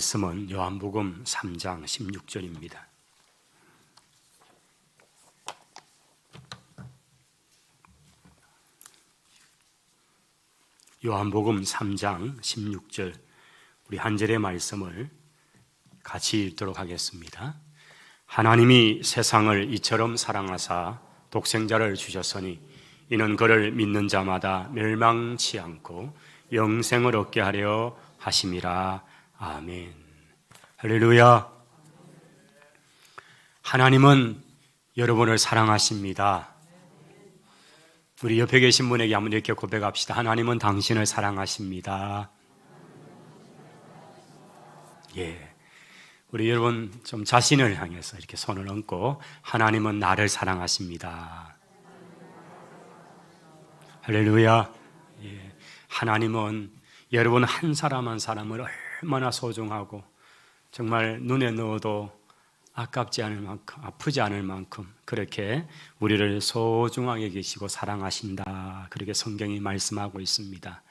말씀은 요한복음 3장 16절입니다. 요한복음 3장 16절, 우리 한 절의 말씀을 같이 읽도록 하겠습니다. 하나님이 세상을 이처럼 사랑하사 독생자를 주셨으니 이는 그를 믿는 자마다 멸망치 않고 영생을 얻게 하려 하심이라. 아멘. 할렐루야. 하나님은 여러분을 사랑하십니다. 우리 옆에 계신 분에게 한번 이렇게 고백합시다. 하나님은 당신을 사랑하십니다. 예. 우리 여러분 좀 자신을 향해서 이렇게 손을 얹고 하나님은 나를 사랑하십니다. 할렐루야. 예. 하나님은 여러분 한 사람 한 사람을 얼마나 소중하고 정말 눈에 넣어도 아깝지 않을 만큼, 아프지 않을 만큼 그렇게 우리를 소중하게 계시고 사랑하신다, 그렇게 성경이 말씀하고 있습니다.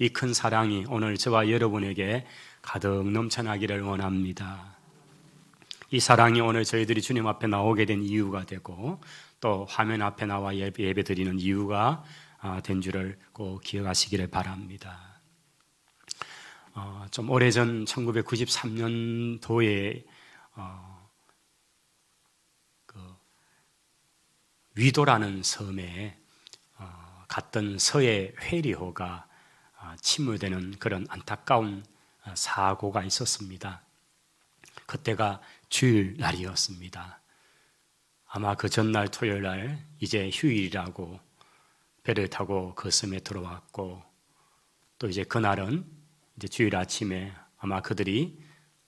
이 큰 사랑이 오늘 저와 여러분에게 가득 넘쳐나기를 원합니다. 이 사랑이 오늘 저희들이 주님 앞에 나오게 된 이유가 되고 또 화면 앞에 나와 예배 드리는 이유가 된 줄을 꼭 기억하시기를 바랍니다. 좀 오래전 1993년도에 위도라는 섬에 갔던 서해 회리호가 침몰되는 그런 안타까운 사고가 있었습니다. 그때가 주일날이었습니다. 아마 그 전날 토요일날 이제 휴일이라고 배를 타고 그 섬에 들어왔고 또 이제 그날은 이제 주일 아침에 아마 그들이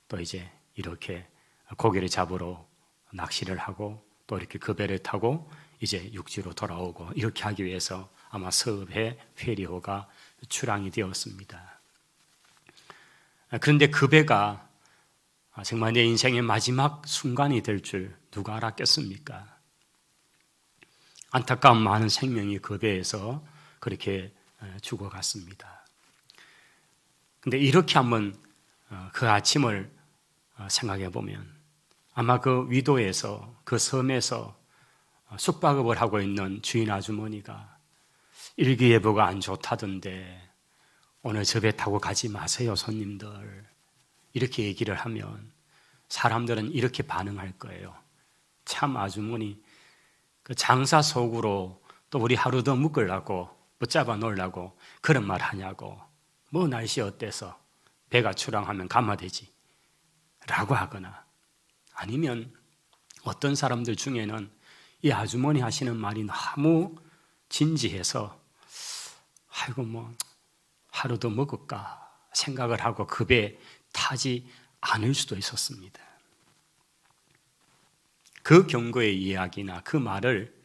또 이제 이렇게 고기를 잡으러 낚시를 하고 또 이렇게 그 배를 타고 이제 육지로 돌아오고 이렇게 하기 위해서 아마 서해 회리호가 출항이 되었습니다. 그런데 그 배가 정말 내 인생의 마지막 순간이 될 줄 누가 알았겠습니까? 안타까운 많은 생명이 그 배에서 그렇게 죽어갔습니다. 근데 이렇게 한번 그 아침을 생각해 보면 아마 그 위도에서 그 섬에서 숙박업을 하고 있는 주인 아주머니가 일기예보가 안 좋다던데 오늘 저 배 타고 가지 마세요 손님들, 이렇게 얘기를 하면 사람들은 이렇게 반응할 거예요. 참 아주머니 그 장사 속으로 또 우리 하루 더 묵으려고 붙잡아 놓으려고 그런 말 하냐고, 뭐 날씨 어때서 배가 출항하면 가면 되지 라고 하거나, 아니면 어떤 사람들 중에는 이 아주머니 하시는 말이 너무 진지해서 아이고 뭐 하루 더 먹을까 생각을 하고 그 배에 타지 않을 수도 있었습니다. 그 경고의 이야기나 그 말을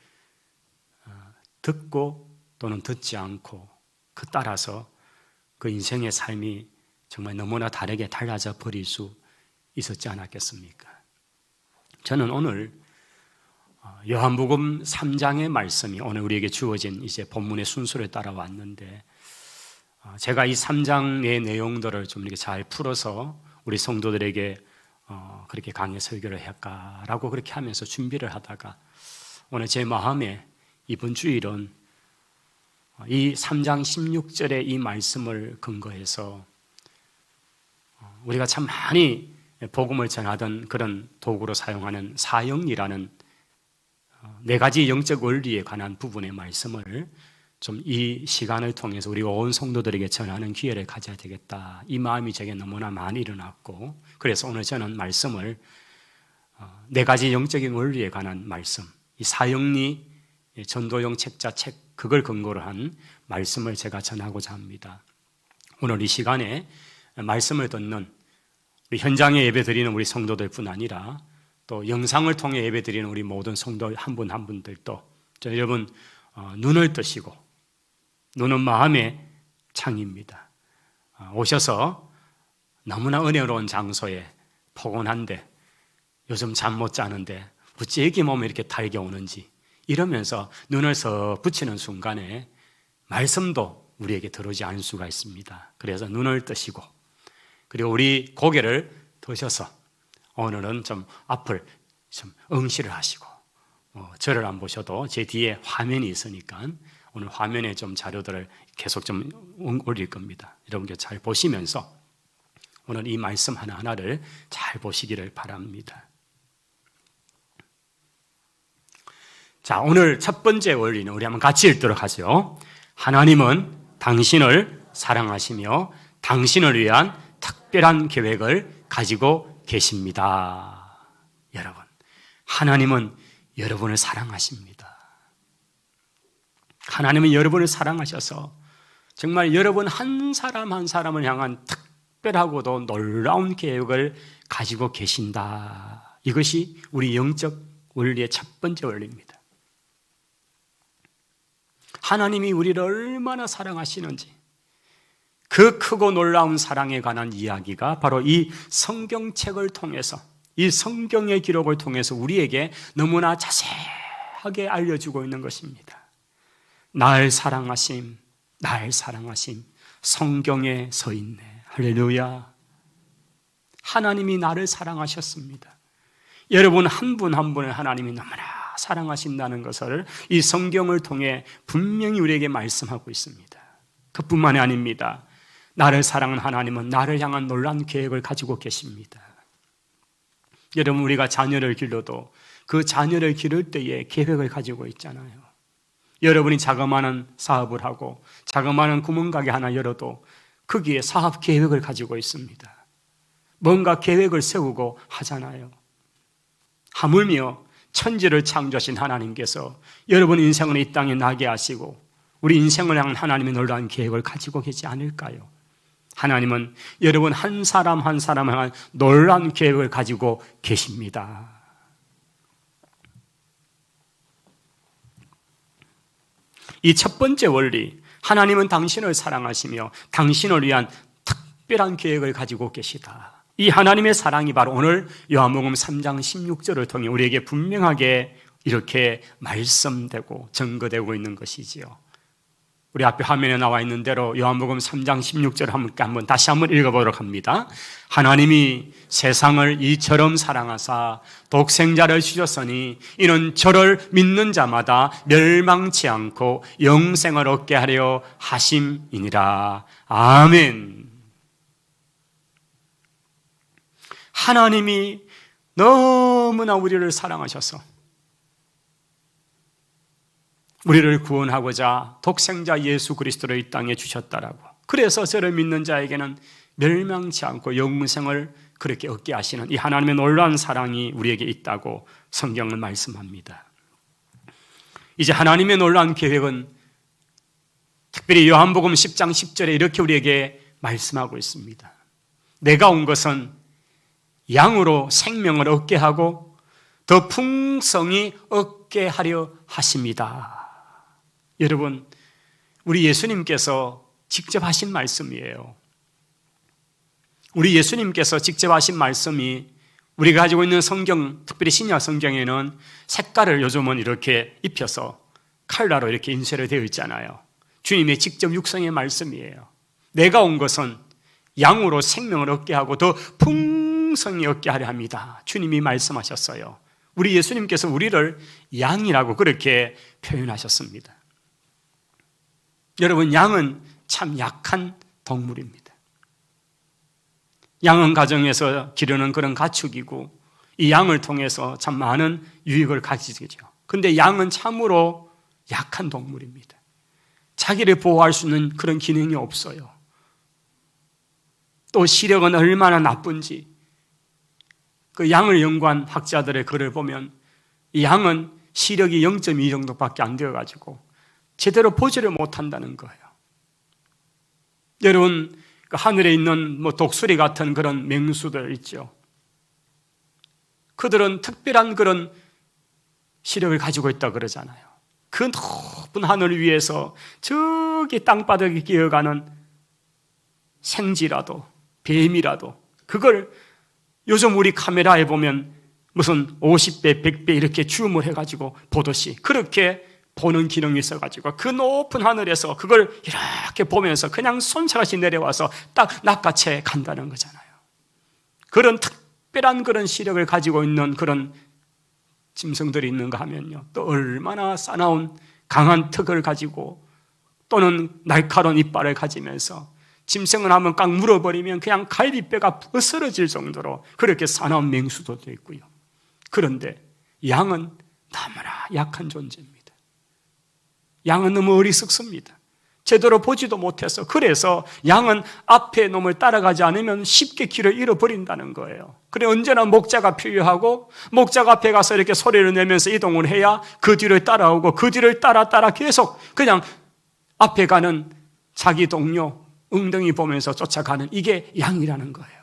듣고 또는 듣지 않고 그 따라서 그 인생의 삶이 정말 너무나 다르게 달라져 버릴 수 있었지 않았겠습니까? 저는 오늘 요한복음 3장의 말씀이 오늘 우리에게 주어진 이제 본문의 순서를 따라왔는데 제가 이 3장의 내용들을 좀 이렇게 잘 풀어서 우리 성도들에게 그렇게 강의 설교를 할까라고 그렇게 하면서 준비를 하다가 오늘 제 마음에 이번 주일은 이 3장 16절의 이 말씀을 근거해서 우리가 참 많이 복음을 전하던 그런 도구로 사용하는 사형리라는 네 가지 영적 원리에 관한 부분의 말씀을 좀 이 시간을 통해서 우리 온 성도들에게 전하는 기회를 가져야 되겠다, 이 마음이 제게 너무나 많이 일어났고, 그래서 오늘 저는 말씀을 네 가지 영적인 원리에 관한 말씀, 이 사형리 전도용 책자 책 그걸 근거로 한 말씀을 제가 전하고자 합니다. 오늘 이 시간에 말씀을 듣는 우리 현장에 예배드리는 우리 성도들뿐 아니라 또 영상을 통해 예배드리는 우리 모든 성도 한 분 한 분들도 여러분 눈을 뜨시고, 눈은 마음의 창입니다. 오셔서 너무나 은혜로운 장소에 포근한데 요즘 잠 못 자는데 어찌 애기 몸에 이렇게 달겨오는지 이러면서 눈을 서 붙이는 순간에 말씀도 우리에게 들어오지 않을 수가 있습니다. 그래서 눈을 뜨시고 그리고 우리 고개를 드셔서 오늘은 좀 앞을 좀 응시를 하시고 저를 안 보셔도 제 뒤에 화면이 있으니까 오늘 화면에 좀 자료들을 계속 좀 올릴 겁니다. 여러분께 잘 보시면서 오늘 이 말씀 하나하나를 잘 보시기를 바랍니다. 자, 오늘 첫 번째 원리는 우리 한번 같이 읽도록 하죠. 하나님은 당신을 사랑하시며 당신을 위한 특별한 계획을 가지고 계십니다. 여러분, 하나님은 여러분을 사랑하십니다. 하나님은 여러분을 사랑하셔서 정말 여러분 한 사람 한 사람을 향한 특별하고도 놀라운 계획을 가지고 계신다. 이것이 우리 영적 원리의 첫 번째 원리입니다. 하나님이 우리를 얼마나 사랑하시는지 그 크고 놀라운 사랑에 관한 이야기가 바로 이 성경책을 통해서, 이 성경의 기록을 통해서 우리에게 너무나 자세하게 알려주고 있는 것입니다. 날 사랑하심, 날 사랑하심, 성경에 서 있네. 할렐루야. 하나님이 나를 사랑하셨습니다. 여러분 한 분 한 분을 하나님이 너무나 사랑하신다는 것을 이 성경을 통해 분명히 우리에게 말씀하고 있습니다. 그뿐만이 아닙니다. 나를 사랑하는 하나님은 나를 향한 놀라운 계획을 가지고 계십니다. 여러분, 우리가 자녀를 길러도 그 자녀를 기를 때에 계획을 가지고 있잖아요. 여러분이 자그마한 사업을 하고 자그마한 구멍가게 하나 열어도 거기에 사업 계획을 가지고 있습니다. 뭔가 계획을 세우고 하잖아요. 하물며 천지를 창조하신 하나님께서 여러분 인생을 이 땅에 나게 하시고 우리 인생을 향한 하나님의 놀라운 계획을 가지고 계시지 않을까요? 하나님은 여러분 한 사람 한 사람을 향한 놀라운 계획을 가지고 계십니다. 이 첫 번째 원리, 하나님은 당신을 사랑하시며 당신을 위한 특별한 계획을 가지고 계시다. 이 하나님의 사랑이 바로 오늘 요한복음 3장 16절을 통해 우리에게 분명하게 이렇게 말씀되고 증거되고 있는 것이지요. 우리 앞에 화면에 나와 있는 대로 요한복음 3장 16절을 한번 다시 한번 읽어보도록 합니다. 하나님이 세상을 이처럼 사랑하사 독생자를 주셨으니 이는 저를 믿는 자마다 멸망치 않고 영생을 얻게 하려 하심이니라. 아멘. 하나님이 너무나 우리를 사랑하셔서 우리를 구원하고자 독생자 예수 그리스도를 이 땅에 주셨다라고. 그래서 저를 믿는 자에게는 멸망치 않고 영생을 그렇게 얻게 하시는 이 하나님의 놀라운 사랑이 우리에게 있다고 성경은 말씀합니다. 이제 하나님의 놀라운 계획은 특별히 요한복음 10장 10절에 이렇게 우리에게 말씀하고 있습니다. 내가 온 것은 양으로 생명을 얻게 하고 더 풍성히 얻게 하려 하십니다. 여러분, 우리 예수님께서 직접 하신 말씀이에요. 우리 예수님께서 직접 하신 말씀이 우리가 가지고 있는 성경, 특별히 신약 성경에는 색깔을 요즘은 이렇게 입혀서 칼라로 이렇게 인쇄를 되어 있잖아요. 주님의 직접 육성의 말씀이에요. 내가 온 것은 양으로 생명을 얻게 하고 더 풍성히 얻게 하려 합니다. 주님이 말씀하셨어요. 우리 예수님께서 우리를 양이라고 그렇게 표현하셨습니다. 여러분, 양은 참 약한 동물입니다. 양은 가정에서 기르는 그런 가축이고 이 양을 통해서 참 많은 유익을 가지죠. 그런데 양은 참으로 약한 동물입니다. 자기를 보호할 수 있는 그런 기능이 없어요. 또 시력은 얼마나 나쁜지 그 양을 연구한 학자들의 글을 보면 이 양은 시력이 0.2 정도밖에 안 되어가지고 제대로 보지를 못한다는 거예요. 여러분, 그 하늘에 있는 독수리 같은 그런 맹수들 있죠. 그들은 특별한 그런 시력을 가지고 있다 그러잖아요. 그 높은 하늘 위에서 저기 땅바닥에 기어가는 생쥐라도 뱀이라도 그걸 요즘 우리 카메라에 보면 무슨 50배, 100배 이렇게 줌을 해가지고 보듯이 그렇게 보는 기능이 있어가지고 그 높은 하늘에서 그걸 이렇게 보면서 그냥 손살같이 내려와서 딱 낚아채 간다는 거잖아요. 그런 특별한 그런 시력을 가지고 있는 그런 짐승들이 있는가 하면요, 또 얼마나 사나운 강한 턱을 가지고 또는 날카로운 이빨을 가지면서 짐승을 한번 꽉 물어버리면 그냥 갈비뼈가 부스러질 정도로 그렇게 사나운 맹수도 있고요. 그런데 양은 너무나 약한 존재입니다. 양은 너무 어리석습니다. 제대로 보지도 못해서, 그래서 양은 앞에 놈을 따라가지 않으면 쉽게 길을 잃어버린다는 거예요. 그래 언제나 목자가 필요하고, 목자가 앞에 가서 이렇게 소리를 내면서 이동을 해야 그 뒤를 따라오고, 그 뒤를 따라 계속 그냥 앞에 가는 자기 동료 엉덩이 보면서 쫓아가는, 이게 양이라는 거예요.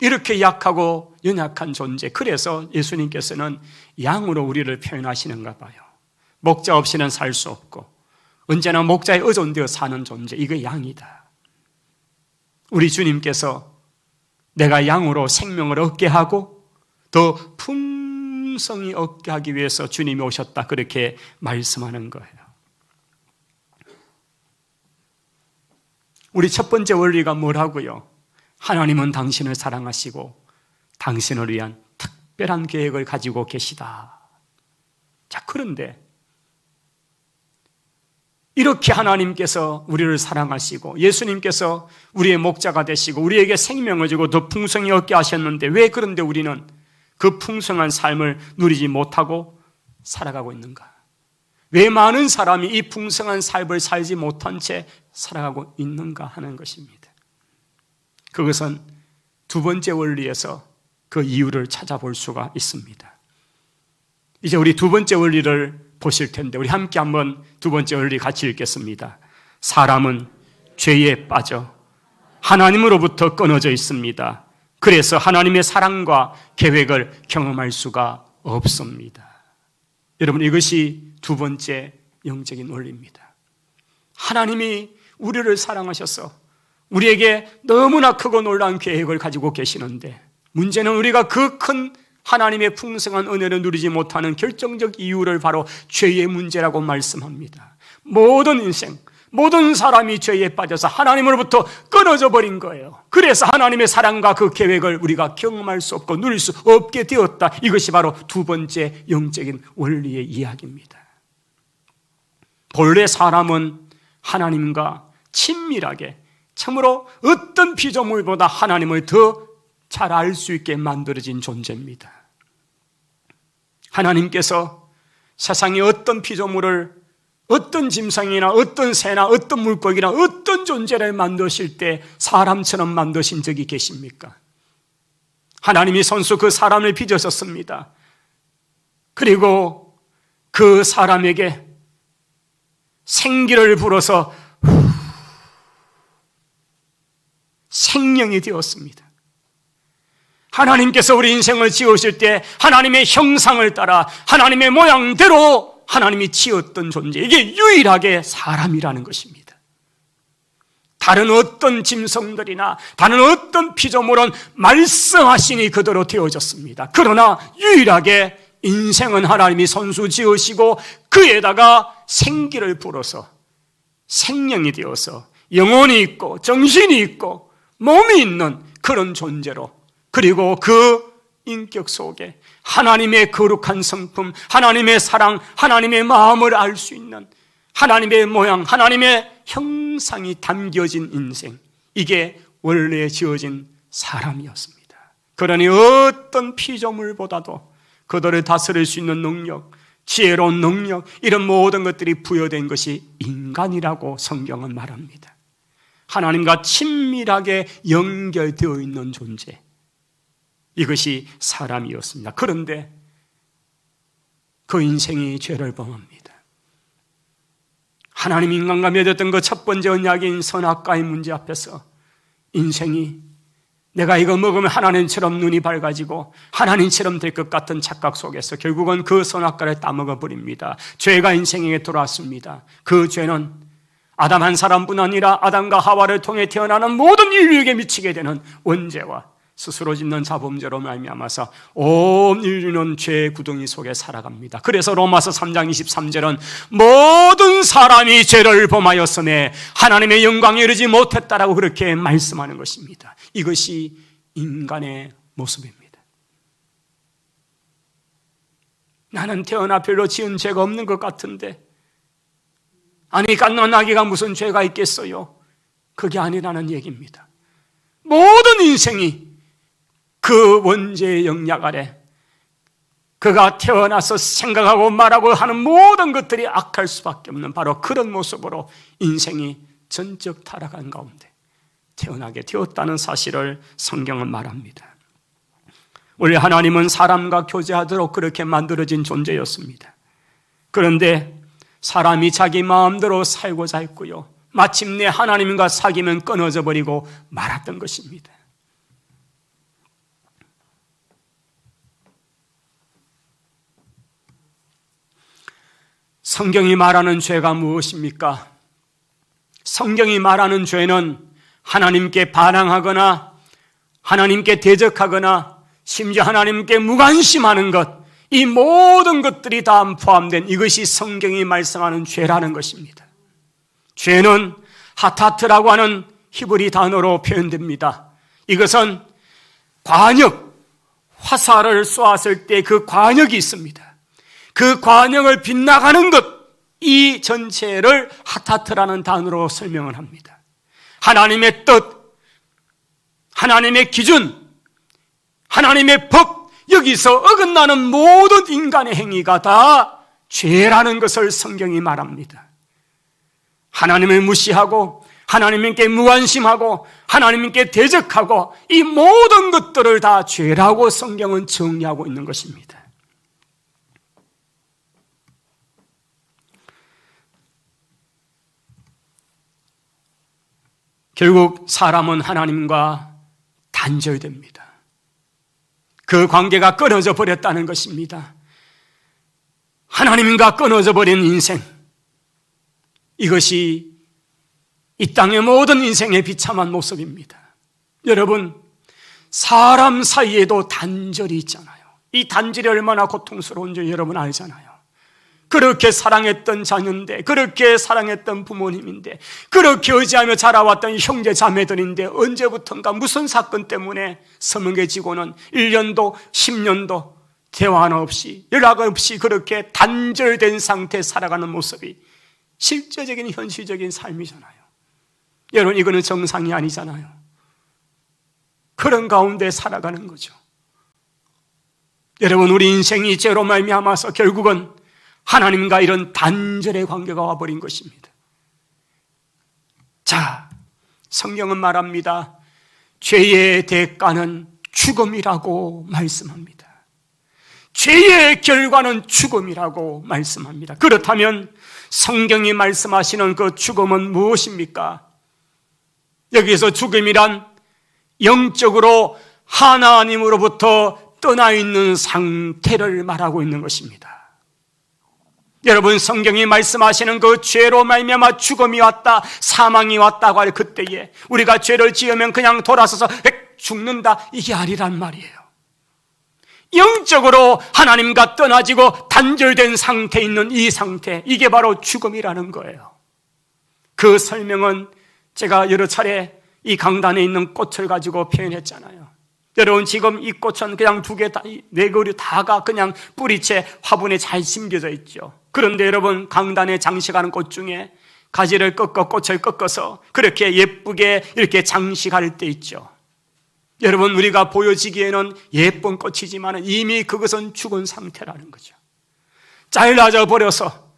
이렇게 약하고 연약한 존재, 그래서 예수님께서는 양으로 우리를 표현하시는가 봐요. 목자 없이는 살 수 없고 언제나 목자에 의존되어 사는 존재, 이게 양이다. 우리 주님께서 내가 양으로 생명을 얻게 하고 더 풍성히 얻게 하기 위해서 주님이 오셨다, 그렇게 말씀하는 거예요. 우리 첫 번째 원리가 뭐라고요? 하나님은 당신을 사랑하시고 당신을 위한 특별한 계획을 가지고 계시다. 자, 그런데 이렇게 하나님께서 우리를 사랑하시고 예수님께서 우리의 목자가 되시고 우리에게 생명을 주고 더 풍성히 얻게 하셨는데, 왜 그런데 우리는 그 풍성한 삶을 누리지 못하고 살아가고 있는가? 왜 많은 사람이 이 풍성한 삶을 살지 못한 채 살아가고 있는가 하는 것입니다. 그것은 두 번째 원리에서 그 이유를 찾아볼 수가 있습니다. 이제 우리 두 번째 원리를 보실 텐데, 우리 함께 한번 두 번째 원리 같이 읽겠습니다. 사람은 죄에 빠져 하나님으로부터 끊어져 있습니다. 그래서 하나님의 사랑과 계획을 경험할 수가 없습니다. 여러분, 이것이 두 번째 영적인 원리입니다. 하나님이 우리를 사랑하셔서 우리에게 너무나 크고 놀라운 계획을 가지고 계시는데, 문제는 우리가 그 큰 하나님의 풍성한 은혜를 누리지 못하는 결정적 이유를 바로 죄의 문제라고 말씀합니다. 모든 인생, 모든 사람이 죄에 빠져서 하나님으로부터 끊어져 버린 거예요. 그래서 하나님의 사랑과 그 계획을 우리가 경험할 수 없고 누릴 수 없게 되었다. 이것이 바로 두 번째 영적인 원리의 이야기입니다. 본래 사람은 하나님과 친밀하게, 참으로 어떤 피조물보다 하나님을 더 잘 알 수 있게 만들어진 존재입니다. 하나님께서 세상의 어떤 피조물을, 어떤 짐승이나 어떤 새나 어떤 물고기나 어떤 존재를 만드실 때 사람처럼 만드신 적이 계십니까? 하나님이 손수 그 사람을 빚으셨습니다. 그리고 그 사람에게 생기를 불어서 생명이 되었습니다. 하나님께서 우리 인생을 지으실 때 하나님의 형상을 따라 하나님의 모양대로 하나님이 지었던 존재, 이게 유일하게 사람이라는 것입니다. 다른 어떤 짐승들이나 다른 어떤 피조물은 말씀하시니 그대로 되어졌습니다. 그러나 유일하게 인생은 하나님이 손수 지으시고 그에다가 생기를 불어서 생명이 되어서 영혼이 있고 정신이 있고 몸이 있는 그런 존재로, 그리고 그 인격 속에 하나님의 거룩한 성품, 하나님의 사랑, 하나님의 마음을 알 수 있는 하나님의 모양, 하나님의 형상이 담겨진 인생, 이게 원래 지어진 사람이었습니다. 그러니 어떤 피조물보다도 그들을 다스릴 수 있는 능력, 지혜로운 능력, 이런 모든 것들이 부여된 것이 인간이라고 성경은 말합니다. 하나님과 친밀하게 연결되어 있는 존재, 이것이 사람이었습니다. 그런데 그 인생이 죄를 범합니다. 하나님 인간과 맺었던 그 첫 번째 언약인 선악과의 문제 앞에서 인생이 내가 이거 먹으면 하나님처럼 눈이 밝아지고 하나님처럼 될 것 같은 착각 속에서 결국은 그 선악과를 따먹어 버립니다. 죄가 인생에게 들어왔습니다. 그 죄는 아담 한 사람뿐 아니라 아담과 하와를 통해 태어나는 모든 인류에게 미치게 되는 원죄와 스스로 짓는 자범죄로 말미암아서 온 인류는 죄의 구덩이 속에 살아갑니다. 그래서 로마서 3장 23절은 모든 사람이 죄를 범하였으며 하나님의 영광에 이르지 못했다라고 그렇게 말씀하는 것입니다. 이것이 인간의 모습입니다. 나는 태어나 별로 지은 죄가 없는 것 같은데, 아니 갓난아기가 무슨 죄가 있겠어요? 그게 아니라는 얘기입니다. 모든 인생이 그 원죄의 영향 아래, 그가 태어나서 생각하고 말하고 하는 모든 것들이 악할 수밖에 없는 바로 그런 모습으로 인생이 전적 타락한 가운데 태어나게 되었다는 사실을 성경은 말합니다. 원래 하나님은 사람과 교제하도록 그렇게 만들어진 존재였습니다. 그런데 사람이 자기 마음대로 살고자 했고요, 마침내 하나님과 사귀면 끊어져 버리고 말았던 것입니다. 성경이 말하는 죄가 무엇입니까? 성경이 말하는 죄는 하나님께 반항하거나 하나님께 대적하거나 심지어 하나님께 무관심하는 것, 이 모든 것들이 다 포함된 이것이 성경이 말씀하는 죄라는 것입니다. 죄는 하타트라고 하는 히브리 단어로 표현됩니다. 이것은 관역, 화살을 쏘았을 때 그 관역이 있습니다. 그 관역을 빗나가는 것, 이 전체를 하타트라는 단어로 설명을 합니다. 하나님의 뜻, 하나님의 기준, 하나님의 법, 여기서 어긋나는 모든 인간의 행위가 다 죄라는 것을 성경이 말합니다. 하나님을 무시하고 하나님께 무관심하고 하나님께 대적하고 이 모든 것들을 다 죄라고 성경은 정의하고 있는 것입니다. 결국 사람은 하나님과 단절됩니다. 그 관계가 끊어져 버렸다는 것입니다. 하나님과 끊어져 버린 인생, 이것이 이 땅의 모든 인생의 비참한 모습입니다. 여러분, 사람 사이에도 단절이 있잖아요. 이 단절이 얼마나 고통스러운지 여러분 알잖아요. 그렇게 사랑했던 자녀인데, 그렇게 사랑했던 부모님인데, 그렇게 의지하며 자라왔던 형제 자매들인데 언제부턴가 무슨 사건 때문에 서먹해지고는 1년도 10년도 대화 하나 없이 연락 없이 그렇게 단절된 상태에 살아가는 모습이 실제적인 현실적인 삶이잖아요. 여러분, 이거는 정상이 아니잖아요. 그런 가운데 살아가는 거죠. 여러분, 우리 인생이 죄로 말미암아서 결국은 하나님과 이런 단절의 관계가 와버린 것입니다. 자, 성경은 말합니다. 죄의 대가는 죽음이라고 말씀합니다. 죄의 결과는 죽음이라고 말씀합니다. 그렇다면 성경이 말씀하시는 그 죽음은 무엇입니까? 여기서 죽음이란 영적으로 하나님으로부터 떠나 있는 상태를 말하고 있는 것입니다. 여러분, 성경이 말씀하시는 그 죄로 말미암아 죽음이 왔다, 사망이 왔다고 할 그때에 우리가 죄를 지으면 그냥 돌아서서 죽는다, 이게 아니란 말이에요. 영적으로 하나님과 떠나지고 단절된 상태에 있는 이 상태, 이게 바로 죽음이라는 거예요. 그 설명은 제가 여러 차례 이 강단에 있는 꽃을 가지고 표현했잖아요. 여러분, 지금 이 꽃은 그냥 두 개, 네 그루 다가 그냥 뿌리채 화분에 잘 심겨져 있죠. 그런데 여러분, 강단에 장식하는 꽃 중에 가지를 꽃을 꺾어서 그렇게 예쁘게 이렇게 장식할 때 있죠. 여러분, 우리가 보여지기에는 예쁜 꽃이지만 이미 그것은 죽은 상태라는 거죠. 잘라져 버려서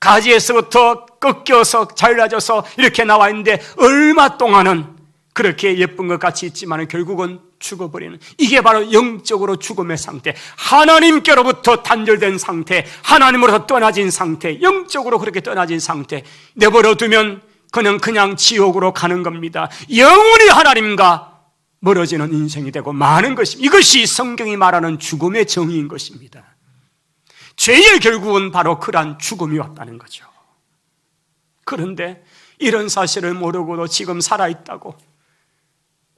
가지에서부터 꺾여서 잘라져서 이렇게 나와 있는데 얼마 동안은 그렇게 예쁜 것 같이 있지만 결국은 죽어버리는, 이게 바로 영적으로 죽음의 상태, 하나님께로부터 단절된 상태, 하나님으로부터 떠나진 상태, 영적으로 그렇게 떠나진 상태, 내버려 두면 그냥 지옥으로 가는 겁니다. 영원히 하나님과 멀어지는 인생이 되고 마는 것입니다. 이것이 성경이 말하는 죽음의 정의인 것입니다. 죄의 결국은 바로 그러한 죽음이 왔다는 거죠. 그런데 이런 사실을 모르고도 지금 살아있다고,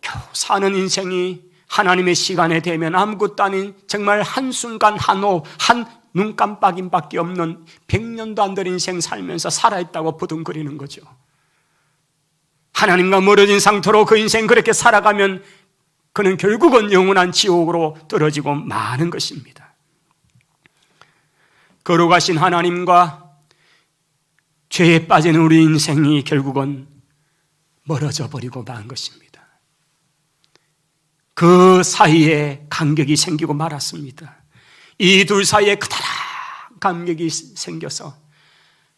겨우 사는 인생이 하나님의 시간에 되면 아무것도 아닌 정말 한순간 한호흡, 한 눈깜빡임밖에 없는 100년도 안 될 인생 살면서 살아있다고 부둥거리는 거죠. 하나님과 멀어진 상태로 그 인생 그렇게 살아가면 그는 결국은 영원한 지옥으로 떨어지고 마는 것입니다. 거룩하신 하나님과 죄에 빠진 우리 인생이 결국은 멀어져 버리고 만 것입니다. 그 사이에 간격이 생기고 말았습니다. 이 둘 사이에 그다란 간격이 생겨서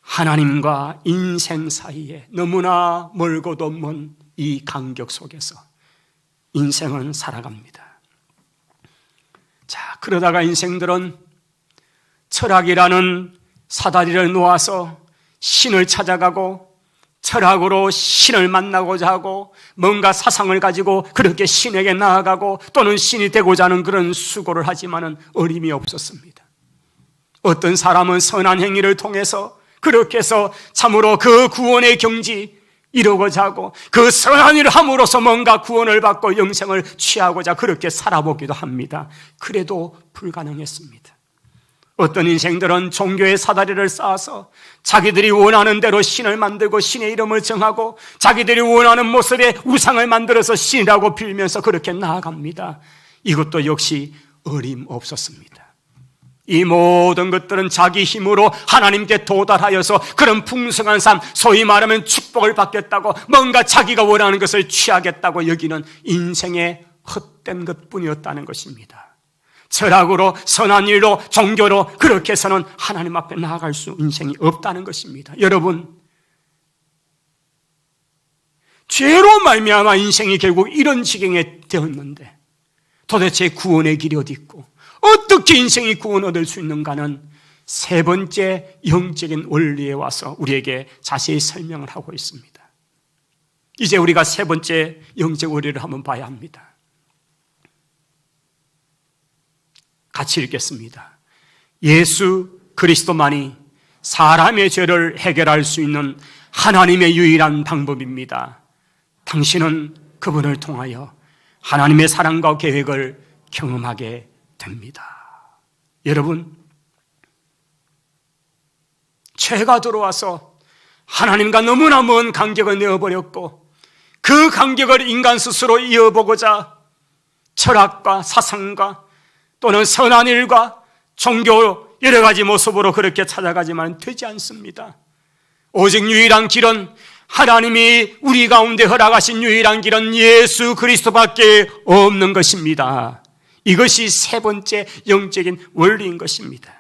하나님과 인생 사이에 너무나 멀고도 먼 이 간격 속에서 인생은 살아갑니다. 자, 그러다가 인생들은 철학이라는 사다리를 놓아서 신을 찾아가고 철학으로 신을 만나고자 하고 뭔가 사상을 가지고 그렇게 신에게 나아가고 또는 신이 되고자 하는 그런 수고를 하지만은 어림이 없었습니다. 어떤 사람은 선한 행위를 통해서 그렇게 해서 참으로 그 구원의 경지 이루고자 하고 그 선한 일을 함으로써 뭔가 구원을 받고 영생을 취하고자 그렇게 살아보기도 합니다. 그래도 불가능했습니다. 어떤 인생들은 종교의 사다리를 쌓아서 자기들이 원하는 대로 신을 만들고 신의 이름을 정하고 자기들이 원하는 모습의 우상을 만들어서 신이라고 빌면서 그렇게 나아갑니다. 이것도 역시 어림없었습니다. 이 모든 것들은 자기 힘으로 하나님께 도달하여서 그런 풍성한 삶, 소위 말하면 축복을 받겠다고 뭔가 자기가 원하는 것을 취하겠다고 여기는 인생의 헛된 것뿐이었다는 것입니다. 철학으로 선한 일로 종교로 그렇게 해서는 하나님 앞에 나아갈 수 인생이 없다는 것입니다. 여러분, 죄로 말미암아 인생이 결국 이런 지경에 되었는데 도대체 구원의 길이 어디 있고 어떻게 인생이 구원 얻을 수 있는가는 세 번째 영적인 원리에 와서 우리에게 자세히 설명을 하고 있습니다. 이제 우리가 세 번째 영적 원리를 한번 봐야 합니다. 같이 읽겠습니다. 예수 그리스도만이 사람의 죄를 해결할 수 있는 하나님의 유일한 방법입니다. 당신은 그분을 통하여 하나님의 사랑과 계획을 경험하게 됩니다. 여러분, 죄가 들어와서 하나님과 너무나 먼 간격을 내어버렸고 그 간격을 인간 스스로 이어보고자 철학과 사상과 또는 선한 일과 종교 여러 가지 모습으로 그렇게 찾아가지만 되지 않습니다. 오직 유일한 길은 하나님이 우리 가운데 허락하신 유일한 길은 예수 그리스도밖에 없는 것입니다. 이것이 세 번째 영적인 원리인 것입니다.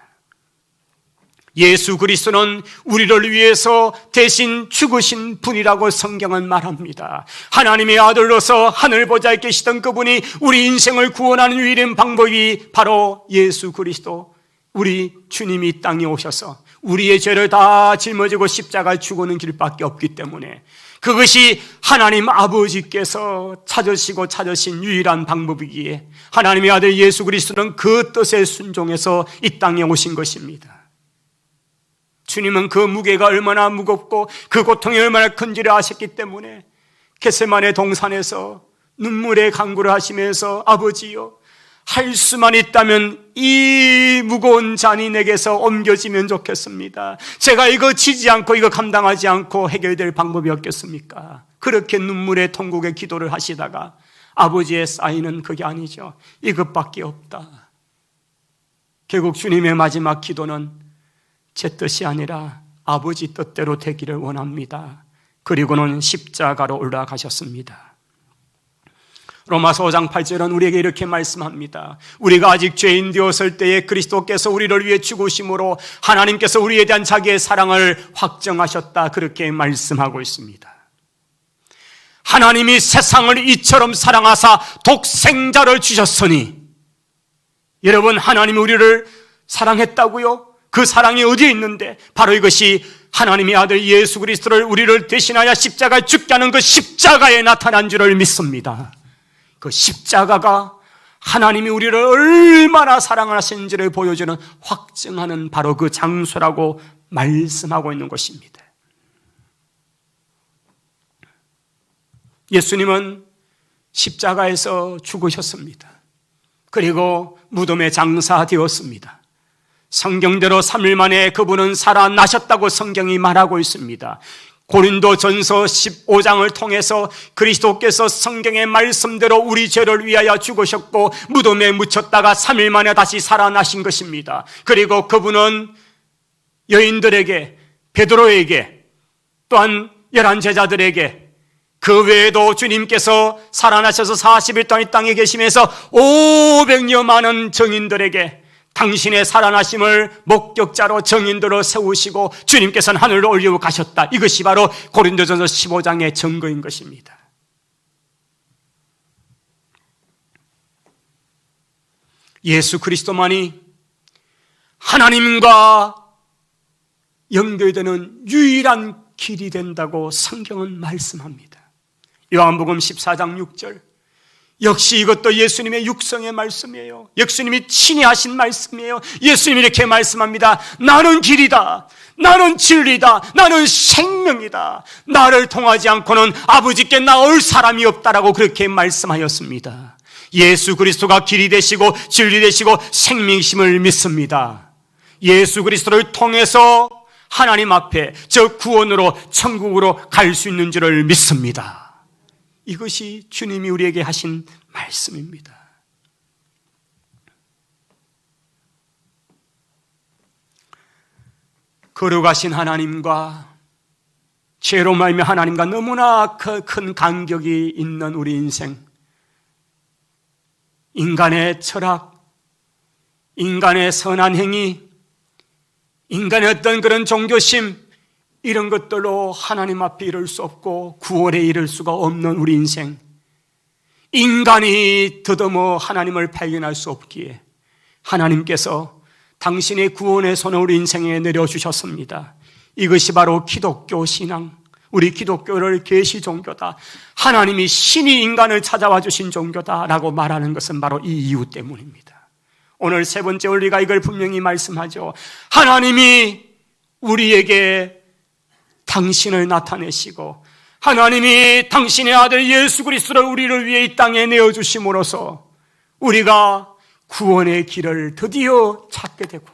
예수 그리스도는 우리를 위해서 대신 죽으신 분이라고 성경은 말합니다. 하나님의 아들로서 하늘 보좌에 계시던 그분이 우리 인생을 구원하는 유일한 방법이 바로 예수 그리스도, 우리 주님이 이 땅에 오셔서 우리의 죄를 다 짊어지고 십자가에 죽는 길밖에 없기 때문에 그것이 하나님 아버지께서 찾으신 유일한 방법이기에 하나님의 아들 예수 그리스도는 그 뜻에 순종해서 이 땅에 오신 것입니다. 주님은 그 무게가 얼마나 무겁고 그 고통이 얼마나 큰지를 아셨기 때문에 겟세마네 동산에서 눈물의 간구를 하시면서 아버지여, 할 수만 있다면 이 무거운 잔이 내게서 옮겨지면 좋겠습니다. 제가 이거 지지 않고 이거 감당하지 않고 해결될 방법이 없겠습니까? 그렇게 눈물의 통곡의 기도를 하시다가 아버지의 사인은 그게 아니죠. 이것밖에 없다. 결국 주님의 마지막 기도는 제 뜻이 아니라 아버지 뜻대로 되기를 원합니다. 그리고는 십자가로 올라가셨습니다. 로마서 5장 8절은 우리에게 이렇게 말씀합니다. 우리가 아직 죄인 되었을 때에 그리스도께서 우리를 위해 죽으심으로 하나님께서 우리에 대한 자기의 사랑을 확정하셨다. 그렇게 말씀하고 있습니다. 하나님이 세상을 이처럼 사랑하사 독생자를 주셨으니, 여러분, 하나님이 우리를 사랑했다고요? 그 사랑이 어디에 있는데 바로 이것이 하나님의 아들 예수 그리스도를 우리를 대신하여 십자가에 죽게 하는 그 십자가에 나타난 줄을 믿습니다. 그 십자가가 하나님이 우리를 얼마나 사랑하시는지를 보여주는 확증하는 바로 그 장소라고 말씀하고 있는 것입니다. 예수님은 십자가에서 죽으셨습니다. 그리고 무덤에 장사되었습니다. 성경대로 3일 만에 그분은 살아나셨다고 성경이 말하고 있습니다. 고린도전서 15장을 통해서 그리스도께서 성경의 말씀대로 우리 죄를 위하여 죽으셨고 무덤에 묻혔다가 3일 만에 다시 살아나신 것입니다. 그리고 그분은 여인들에게, 베드로에게, 또한 11 제자들에게, 그 외에도 주님께서 살아나셔서 40일 동안 이 땅에 계시면서 500여 많은 증인들에게 당신의 살아나심을 목격자로 증인들을 세우시고 주님께서는 하늘로 올리고 가셨다. 이것이 바로 고린도전서 15장의 증거인 것입니다. 예수 그리스도만이 하나님과 연결되는 유일한 길이 된다고 성경은 말씀합니다. 요한복음 14장 6절, 역시 이것도 예수님의 육성의 말씀이에요. 예수님이 친히 하신 말씀이에요. 예수님이 이렇게 말씀합니다. 나는 길이다, 나는 진리다, 나는 생명이다. 나를 통하지 않고는 아버지께 나올 사람이 없다라고 그렇게 말씀하였습니다. 예수 그리스도가 길이 되시고 진리 되시고 생명이심을 믿습니다. 예수 그리스도를 통해서 하나님 앞에 저 구원으로 천국으로 갈 수 있는 줄을 믿습니다. 이것이 주님이 우리에게 하신 말씀입니다. 거룩하신 하나님과 죄로 말미암아 하나님과 너무나 큰 간격이 있는 우리 인생, 인간의 철학, 인간의 선한 행위, 인간의 어떤 그런 종교심, 이런 것들로 하나님 앞에 이를 수 없고 구원에 이를 수가 없는 우리 인생, 인간이 더듬어 하나님을 발견할 수 없기에 하나님께서 당신의 구원의 손을 우리 인생에 내려주셨습니다. 이것이 바로 기독교 신앙, 우리 기독교를 계시 종교다, 하나님이 신이 인간을 찾아와 주신 종교다라고 말하는 것은 바로 이 이유 때문입니다. 오늘 세 번째 원리가 이걸 분명히 말씀하죠. 하나님이 우리에게 당신을 나타내시고 하나님이 당신의 아들 예수 그리스도를 우리를 위해 이 땅에 내어주심으로써 우리가 구원의 길을 드디어 찾게 되고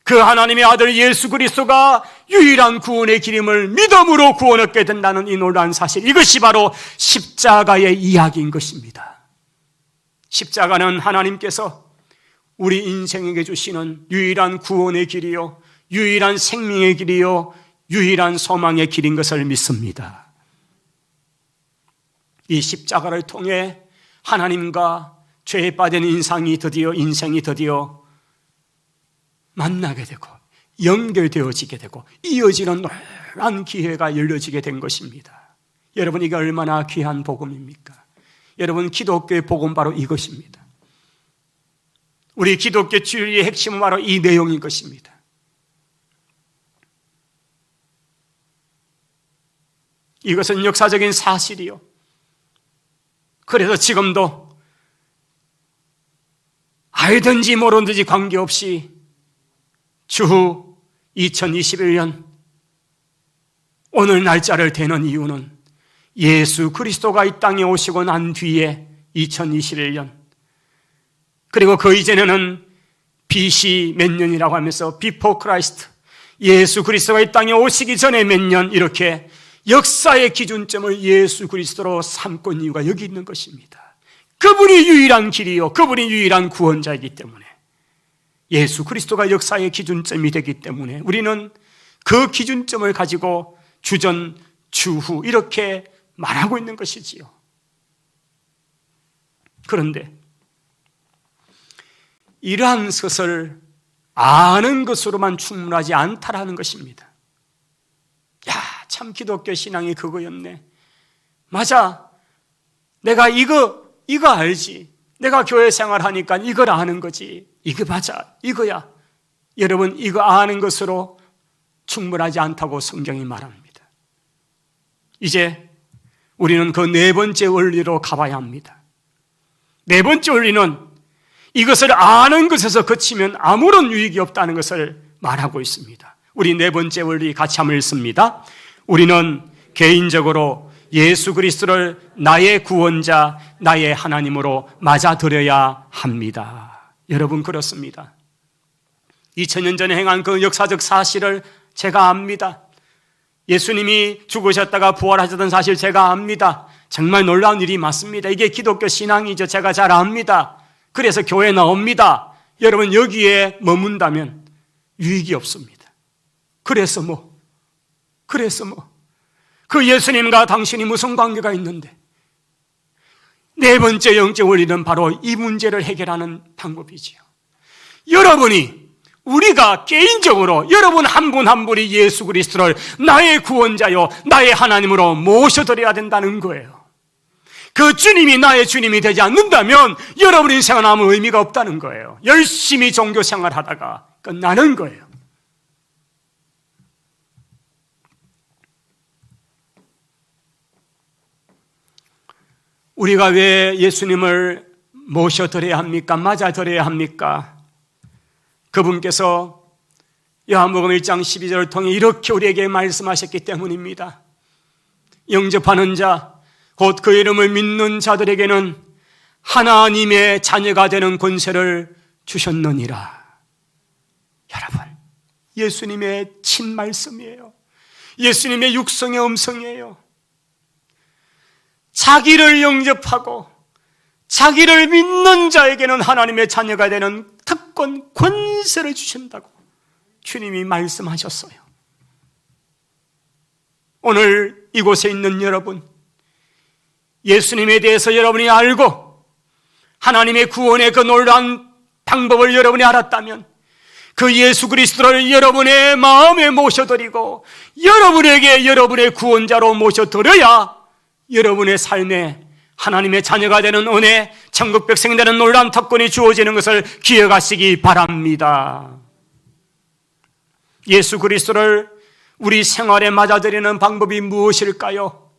그 하나님의 아들 예수 그리스도가 유일한 구원의 길임을 믿음으로 구원 얻게 된다는 이 놀라운 사실, 이것이 바로 십자가의 이야기인 것입니다. 십자가는 하나님께서 우리 인생에게 주시는 유일한 구원의 길이요, 유일한 생명의 길이요, 유일한 소망의 길인 것을 믿습니다. 이 십자가를 통해 하나님과 죄에 빠진 인생이 드디어 만나게 되고 연결되어지게 되고 이어지는 놀라운 기회가 열려지게 된 것입니다. 여러분, 이게 얼마나 귀한 복음입니까? 여러분, 기독교의 복음 바로 이것입니다. 우리 기독교 진리의 핵심은 바로 이 내용인 것입니다. 이것은 역사적인 사실이요, 그래서 지금도 알든지 모르든지 관계없이 주후 2021년 오늘 날짜를 대는 이유는 예수 그리스도가 이 땅에 오시고 난 뒤에 2021년, 그리고 그 이전에는 BC 몇 년이라고 하면서 Before Christ, 예수 그리스도가 이 땅에 오시기 전에 몇 년, 이렇게 역사의 기준점을 예수 그리스도로 삼고 있는 이유가 여기 있는 것입니다. 그분이 유일한 길이요, 그분이 유일한 구원자이기 때문에, 예수 그리스도가 역사의 기준점이 되기 때문에 우리는 그 기준점을 가지고 주전, 주후 이렇게 말하고 있는 것이지요. 그런데 이러한 것을 아는 것으로만 충분하지 않다라는 것입니다. 야, 참 기독교 신앙이 그거였네. 맞아, 내가 이거 알지. 내가 교회 생활하니까 이걸 아는 거지. 이거 맞아, 이거야. 여러분, 이거 아는 것으로 충분하지 않다고 성경이 말합니다. 이제 우리는 그 네 번째 원리로 가봐야 합니다. 네 번째 원리는 이것을 아는 것에서 그치면 아무런 유익이 없다는 것을 말하고 있습니다. 우리 네 번째 원리 같이 한번 읽습니다. 우리는 개인적으로 예수 그리스도를 나의 구원자, 나의 하나님으로 맞아들여야 합니다. 여러분, 그렇습니다. 2000년 전에 행한 그 역사적 사실을 제가 압니다. 예수님이 죽으셨다가 부활하셨던 사실 제가 압니다. 정말 놀라운 일이 맞습니다. 이게 기독교 신앙이죠. 제가 잘 압니다. 그래서 교회 나옵니다. 여러분 여기에 머문다면 유익이 없습니다. 그래서 뭐 그 예수님과 당신이 무슨 관계가 있는데? 네 번째 영적 원리는 바로 이 문제를 해결하는 방법이지요. 우리가 개인적으로 여러분 한 분 한 분이 예수 그리스도를 나의 구원자요 나의 하나님으로 모셔드려야 된다는 거예요. 그 주님이 나의 주님이 되지 않는다면 여러분 인생은 아무 의미가 없다는 거예요. 열심히 종교 생활하다가 끝나는 거예요. 우리가 왜 예수님을 모셔드려야 합니까? 맞아드려야 합니까? 그분께서 요한복음 1장 12절을 통해 이렇게 우리에게 말씀하셨기 때문입니다. 영접하는 자, 곧 그 이름을 믿는 자들에게는 하나님의 자녀가 되는 권세를 주셨느니라. 여러분, 예수님의 친말씀이에요. 예수님의 육성의 음성이에요. 자기를 영접하고 자기를 믿는 자에게는 하나님의 자녀가 되는 특권, 권세를 주신다고 주님이 말씀하셨어요. 오늘 이곳에 있는 여러분, 예수님에 대해서 여러분이 알고 하나님의 구원의 그 놀라운 방법을 여러분이 알았다면 그 예수 그리스도를 여러분의 마음에 모셔드리고 여러분에게 여러분의 구원자로 모셔드려야 여러분의 삶에 하나님의 자녀가 되는 은혜, 천국 백성이 되는 놀라운 특권이 주어지는 것을 기억하시기 바랍니다. 예수 그리스도를 우리 생활에 맞아들이는 방법이 무엇일까요?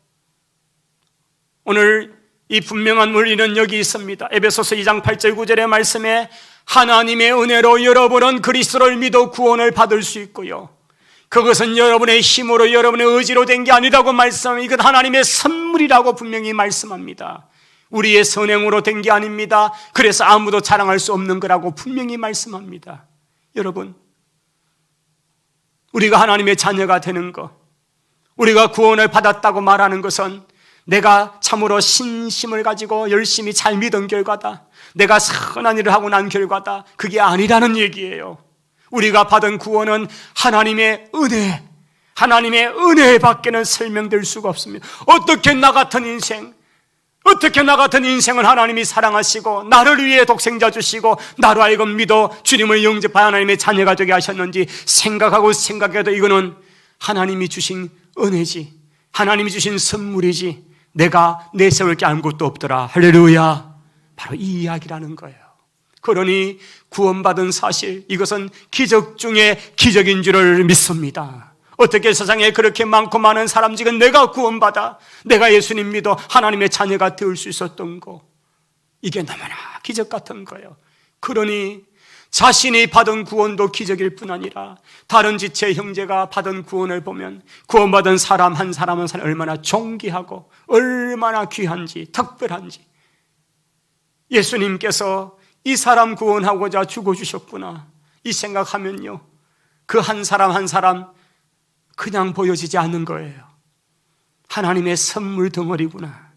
오늘 이 분명한 원리는 여기 있습니다. 에베소서 2장 8절 9절의 말씀에 하나님의 은혜로 여러분은 그리스도를 믿어 구원을 받을 수 있고요, 그것은 여러분의 힘으로 여러분의 의지로 된 게 아니라고 말씀합니다. 이건 하나님의 선물이라고 분명히 말씀합니다. 우리의 선행으로 된 게 아닙니다. 그래서 아무도 자랑할 수 없는 거라고 분명히 말씀합니다. 여러분, 우리가 하나님의 자녀가 되는 것, 우리가 구원을 받았다고 말하는 것은 내가 참으로 신심을 가지고 열심히 잘 믿은 결과다, 내가 선한 일을 하고 난 결과다, 그게 아니라는 얘기예요. 우리가 받은 구원은 하나님의 은혜, 하나님의 은혜 밖에는 설명될 수가 없습니다. 어떻게 나 같은 인생을 하나님이 사랑하시고 나를 위해 독생자 주시고 나로 하여금 믿어 주님을 영접하여 하나님의 자녀가 되게 하셨는지 생각해도 이거는 하나님이 주신 은혜지, 하나님이 주신 선물이지 내가 내세울 게 아무것도 없더라. 할렐루야. 바로 이 이야기라는 거예요. 그러니 구원받은 사실, 이것은 기적 중에 기적인 줄을 믿습니다. 어떻게 세상에 그렇게 많고 많은 사람 중에 내가 구원받아, 내가 예수님 믿어 하나님의 자녀가 될 수 있었던 거, 이게 너무나 기적 같은 거예요. 그러니 자신이 받은 구원도 기적일 뿐 아니라 다른 지체 형제가 받은 구원을 보면 구원받은 사람 한 사람은 얼마나 존귀하고 얼마나 귀한지, 특별한지, 예수님께서 이 사람 구원하고자 죽어주셨구나, 이 생각하면요, 그 한 사람 한 사람 그냥 보여지지 않는 거예요. 하나님의 선물 덩어리구나,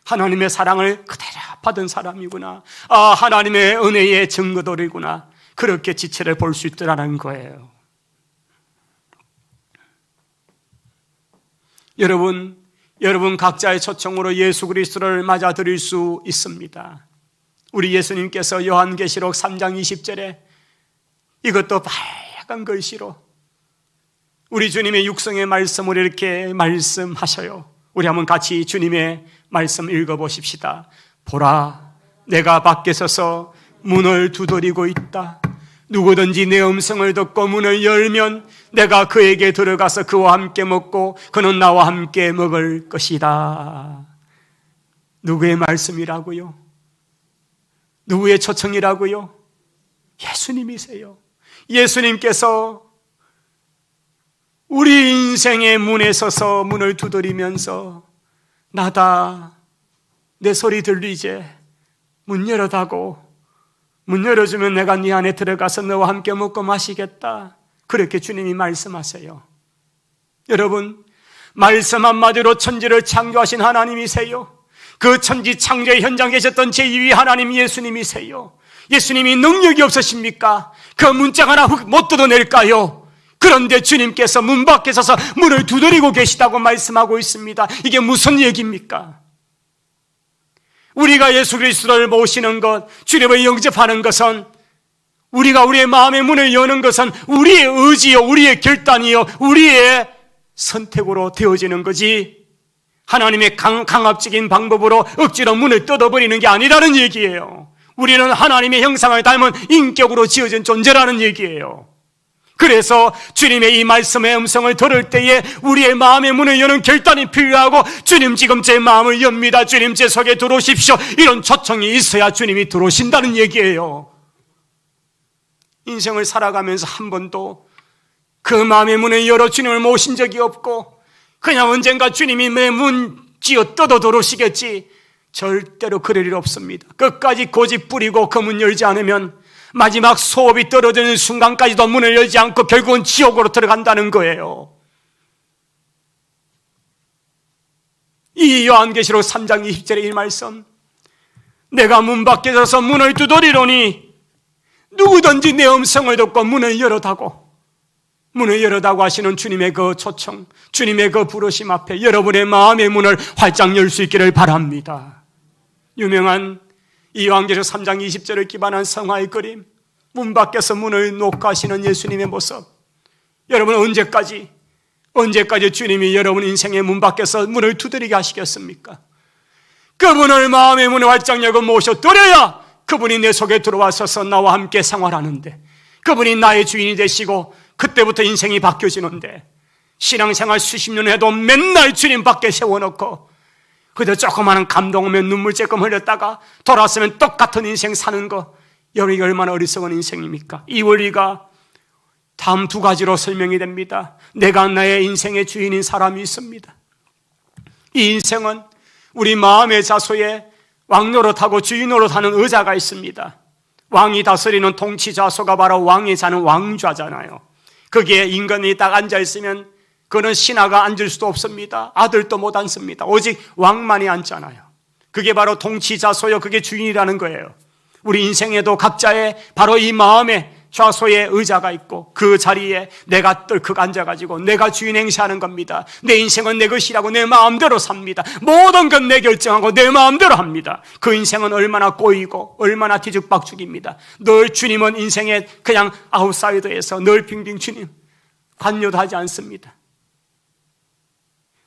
하나님의 사랑을 그대로 받은 사람이구나, 하나님의 은혜의 증거들이구나, 그렇게 지체를 볼 수 있더라는 거예요. 여러분 각자의 초청으로 예수 그리스도를 맞아들일 수 있습니다. 우리 예수님께서 요한계시록 3장 20절에 이것도 빨간 글씨로 우리 주님의 육성의 말씀을 이렇게 말씀하셔요. 우리 한번 같이 주님의 말씀 읽어보십시다. 보라, 내가 밖에 서서 문을 두드리고 있다. 누구든지 내 음성을 듣고 문을 열면 내가 그에게 들어가서 그와 함께 먹고 그는 나와 함께 먹을 것이다. 누구의 말씀이라고요? 누구의 초청이라고요? 예수님이세요. 예수님께서 우리 인생의 문에 서서 문을 두드리면서 나다, 내 소리 들리지? 문 열어다고, 문 열어주면 내가 네 안에 들어가서 너와 함께 먹고 마시겠다, 그렇게 주님이 말씀하세요. 여러분, 말씀 한마디로 천지를 창조하신 하나님이세요. 그 천지 창조의 현장에 계셨던 제2위 하나님 예수님이세요. 예수님이 능력이 없으십니까? 그 문짝 하나 못 뜯어낼까요? 그런데 주님께서 문 밖에 서서 문을 두드리고 계시다고 말씀하고 있습니다. 이게 무슨 얘기입니까? 우리가 예수 그리스도를 모시는 것, 주님을 영접하는 것은, 우리가 우리의 마음의 문을 여는 것은 우리의 의지요, 우리의 결단이요, 우리의 선택으로 되어지는 거지, 하나님의 강압적인 방법으로 억지로 문을 뜯어버리는 게 아니라는 얘기예요. 우리는 하나님의 형상을 닮은 인격으로 지어진 존재라는 얘기예요. 그래서 주님의 이 말씀의 음성을 들을 때에 우리의 마음의 문을 여는 결단이 필요하고, 주님 지금 제 마음을 엽니다, 주님 제 속에 들어오십시오, 이런 초청이 있어야 주님이 들어오신다는 얘기예요. 인생을 살아가면서 한 번도 그 마음의 문을 열어 주님을 모신 적이 없고, 그냥 언젠가 주님이 내 문 쥐어 뜯어 들어오시겠지, 절대로 그럴 일 없습니다. 끝까지 고집 부리고 그 문 열지 않으면 마지막 소업이 떨어지는 순간까지도 문을 열지 않고 결국은 지옥으로 들어간다는 거예요. 이 요한계시록 3장 20절의 이 말씀, 내가 문 밖에 서서 문을 두드리노니 누구든지 내 음성을 듣고 문을 열어다고, 문을 열어다고 하시는 주님의 그 초청, 주님의 그 부르심 앞에 여러분의 마음의 문을 활짝 열 수 있기를 바랍니다. 유명한 이 요한계시록 3장 20절을 기반한 성화의 그림, 문 밖에서 문을 녹아시는 예수님의 모습. 여러분, 언제까지 주님이 여러분 인생의 문 밖에서 문을 두드리게 하시겠습니까? 그분을 마음의 문을 활짝 열고 모셔드려야 그분이 내 속에 들어와서서 나와 함께 생활하는데, 그분이 나의 주인이 되시고 그때부터 인생이 바뀌어지는데, 신앙생활 수십 년 해도 맨날 주님 밖에 세워놓고 그저 조그마한 감동 오면 눈물 쬐끔 흘렸다가 돌아왔으면 똑같은 인생 사는 거, 여러분이 얼마나 어리석은 인생입니까? 이 원리가 다음 두 가지로 설명이 됩니다. 내가 나의 인생의 주인인 사람이 있습니다. 이 인생은 우리 마음의 자소에 왕노릇하고 주인노릇하는 의자가 있습니다. 왕이 다스리는 통치 좌소가 바로 왕이 자는 왕좌잖아요. 거기에 인간이 딱 앉아있으면 그는 신하가 앉을 수도 없습니다. 아들도 못 앉습니다. 오직 왕만이 앉잖아요. 그게 바로 통치자소요, 그게 주인이라는 거예요. 우리 인생에도 각자의 바로 이 마음의 좌소에 의자가 있고, 그 자리에 내가 뜰컥 앉아가지고 내가 주인 행세하는 겁니다. 내 인생은 내 것이라고 내 마음대로 삽니다. 모든 건 내 결정하고 내 마음대로 합니다. 그 인생은 얼마나 꼬이고 얼마나 뒤죽박죽입니다. 늘 주님은 인생에 그냥 아웃사이더에서 늘 빙빙 주님 관여도 하지 않습니다.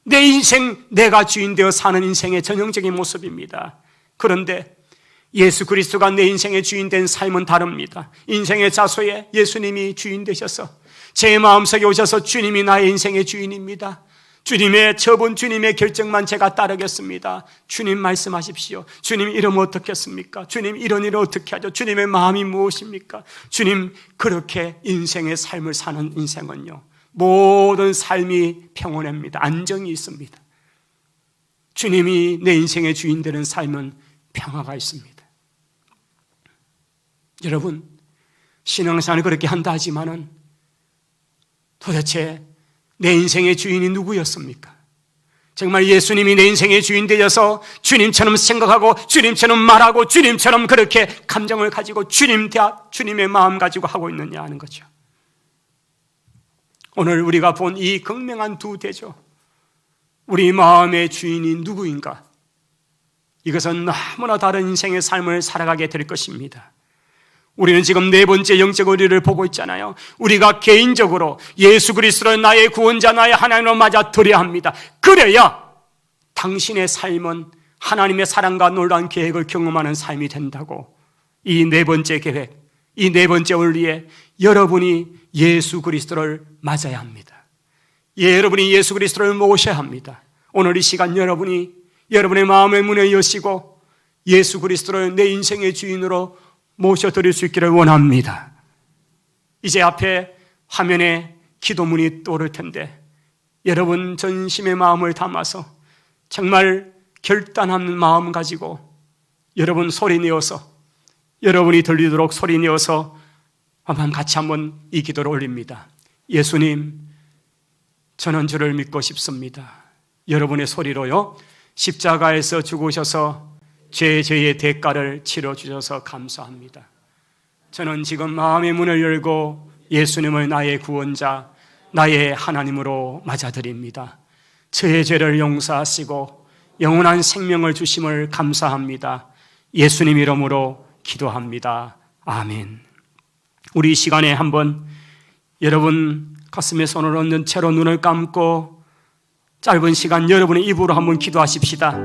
내 인생, 내가 주인 되어 사는 인생의 전형적인 모습입니다. 그런데 예수 그리스도가 내 인생의 주인 된 삶은 다릅니다. 인생의 자소에 예수님이 주인 되셔서 제 마음속에 오셔서 주님이 나의 인생의 주인입니다. 주님의 처분, 주님의 결정만 제가 따르겠습니다. 주님 말씀하십시오. 주님 이러면 어떻겠습니까? 주님 이런 일을 어떻게 하죠? 주님의 마음이 무엇입니까? 주님, 그렇게 인생의 삶을 사는 인생은요, 모든 삶이 평온합니다. 안정이 있습니다. 주님이 내 인생의 주인 되는 삶은 평화가 있습니다. 여러분, 신앙생활을 그렇게 한다 하지만은 도대체 내 인생의 주인이 누구였습니까? 정말 예수님이 내 인생의 주인 되셔서 주님처럼 생각하고 주님처럼 말하고 주님처럼 그렇게 감정을 가지고 주님의 마음 가지고 하고 있느냐 하는 거죠. 오늘 우리가 본 이 극명한 두 대조, 우리 마음의 주인이 누구인가? 이것은 너무나 다른 인생의 삶을 살아가게 될 것입니다. 우리는 지금 네 번째 영적 의리를 보고 있잖아요. 우리가 개인적으로 예수 그리스도를 나의 구원자, 나의 하나님으로 맞아들여야 합니다. 그래야 당신의 삶은 하나님의 사랑과 놀라운 계획을 경험하는 삶이 된다고. 이 네 번째 계획, 이 네 번째 원리에 여러분이 예수 그리스도를 맞아야 합니다. 여러분이 예수 그리스도를 모셔야 합니다. 오늘 이 시간 여러분이 여러분의 마음의 문을 여시고 예수 그리스도를 내 인생의 주인으로 모셔드릴 수 있기를 원합니다. 이제 앞에 화면에 기도문이 떠오를 텐데 여러분 전심의 마음을 담아서 정말 결단하는 마음 가지고 여러분 소리 내어서, 여러분이 들리도록 소리 내어서 같이 한번 이 기도를 올립니다. 예수님, 저는 주를 믿고 싶습니다. 여러분의 소리로요, 십자가에서 죽으셔서 죄의 대가를 치러주셔서 감사합니다. 저는 지금 마음의 문을 열고 예수님을 나의 구원자, 나의 하나님으로 맞아드립니다. 저의 죄를 용서하시고 영원한 생명을 주심을 감사합니다. 예수님 이름으로 기도합니다. 아멘. 우리 이 시간에 한번 여러분 가슴에 손을 얹는 채로 눈을 감고 짧은 시간 여러분의 입으로 한번 기도하십시다.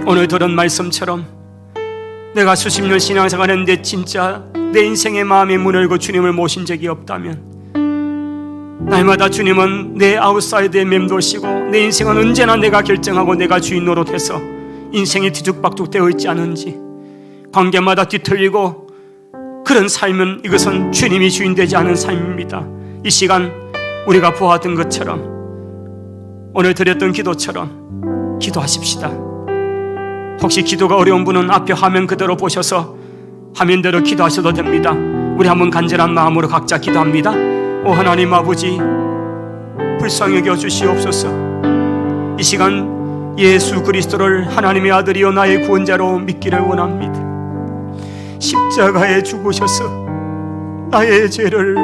오늘 들은 말씀처럼 내가 수십 년 신앙생활 했는데 진짜 내 인생의 마음의 문을 열고 주님을 모신 적이 없다면, 날마다 주님은 내 아웃사이드에 맴돌시고 내 인생은 언제나 내가 결정하고 내가 주인 노릇해서 인생이 뒤죽박죽 되어 있지 않은지, 관계마다 뒤틀리고 그런 삶은 이것은 주님이 주인 되지 않은 삶입니다. 이 시간 우리가 보았던 것처럼, 오늘 드렸던 기도처럼 기도하십시다. 혹시 기도가 어려운 분은 앞에 화면 그대로 보셔서 화면대로 기도하셔도 됩니다. 우리 한번 간절한 마음으로 각자 기도합니다. 오 하나님 아버지, 불쌍히 여겨 주시옵소서. 이 시간 예수 그리스도를 하나님의 아들이요 나의 구원자로 믿기를 원합니다. 십자가에 죽으셔서 나의 죄를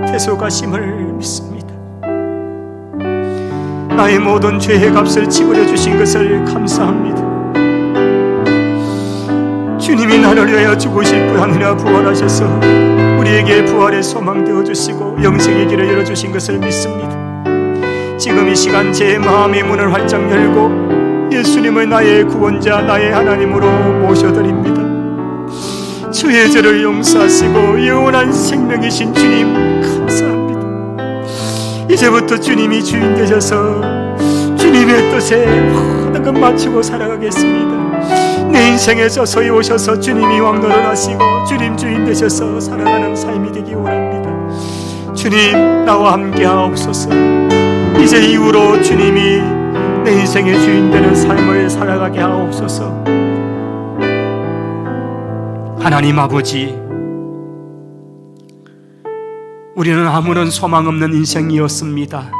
대속하심을 믿습니다. 나의 모든 죄의 값을 지불해 주신 것을 감사합니다. 주님이 나를 위하여 죽으실 뿐 아니라 부활하셔서 우리에게 부활의 소망 되어주시고 영생의 길을 열어주신 것을 믿습니다. 지금 이 시간 제 마음의 문을 활짝 열고 예수님을 나의 구원자, 나의 하나님으로 모셔드립니다. 주의 죄를 용서하시고 영원한 생명이신 주님 감사합니다. 이제부터 주님이 주인 되셔서 주님의 뜻에 모든 것 맞추고 살아가겠습니다. 내 인생에 서서히 오셔서 주님이 왕노릇 하시고 주님 주인 되셔서 살아가는 삶이 되기 원합니다. 주님 나와 함께 하옵소서. 이제 이후로 주님이 내 인생의 주인 되는 삶을 살아가게 하옵소서. 하나님 아버지, 우리는 아무런 소망 없는 인생이었습니다.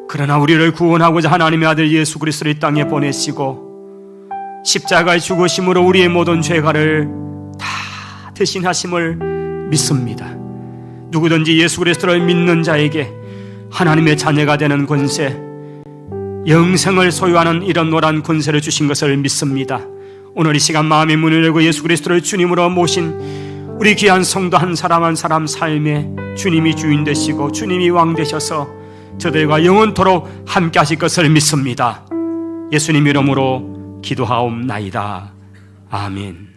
그러나 우리를 구원하고자 하나님의 아들 예수 그리스도를 이 땅에 보내시고 십자가의 죽으심으로 우리의 모든 죄가를 다 대신하심을 믿습니다. 누구든지 예수 그리스도를 믿는 자에게 하나님의 자녀가 되는 권세, 영생을 소유하는 이런 노란 권세를 주신 것을 믿습니다. 오늘 이 시간 마음의 문을 열고 예수 그리스도를 주님으로 모신 우리 귀한 성도 한 사람 한 사람 삶에 주님이 주인 되시고 주님이 왕 되셔서 저들과 영원토록 함께 하실 것을 믿습니다. 예수님 이름으로 기도하옵나이다. 아멘.